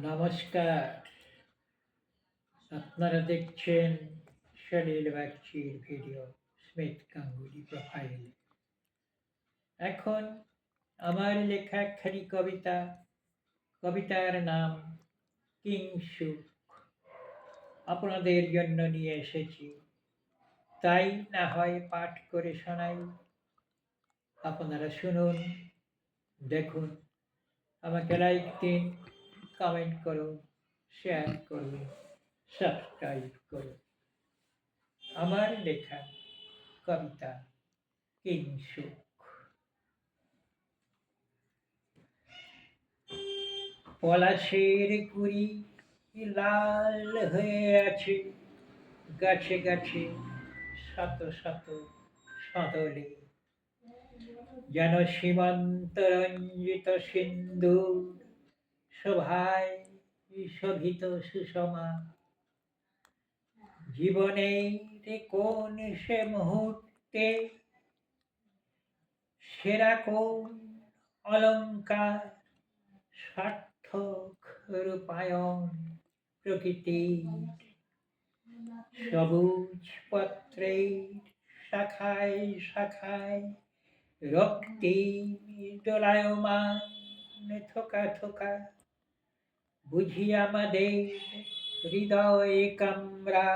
নমস্কার। আপনারা দেখছেন সলিল বাগচির ভিডিও স্মিথ গাঙ্গুলি প্রোফাইল। এখন আমার লেখা একখানি কবিতার নাম কিংসুক আপনাদের জন্য নিয়ে এসেছি। তাই না হয় পাঠ করে শোনাই, আপনারা শুনুন, দেখুন, আমাকে লাইক দিন, কমেন্ট করুন, শেয়ার করুন, সাবস্ক্রাইব করুন। আমার লেখা কবিতা কিংসুক। পলাশের কুড়ি লাল হয়ে আছে গাছে গাছে, শত শত সদলে, যেন সীমান্ত রঞ্জিত সিন্ধুর শোভায় শোভিত সুষমা। জীবনের কোন সে মুহূর্তে সেরা কোন অলংকার সার্থক রূপায়ণ প্রকৃতির। সবুজ পত্রের শাখায় শাখায় রক্তিম দোলায়মান থোকা থোকা, বুঝি আমাদের হৃদয় কামরা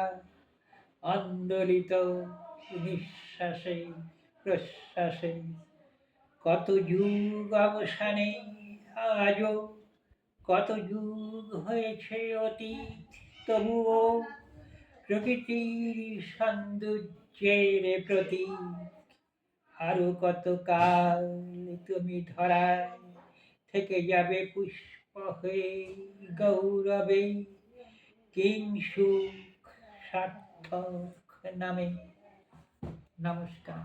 আন্দোলিত নিঃশ্বাসে প্রশ্বাসে। কত যুগ অবসানে আজও, কত যুগ হয়েছে অতীত, তবুও প্রকৃতির সৌন্দর্যের প্রতি আরো কত কাল তুমি ধরায় থেকে যাবে পুষ্প হয়ে গৌরবে, কিংসুক সার্থক নামে। নমস্কার।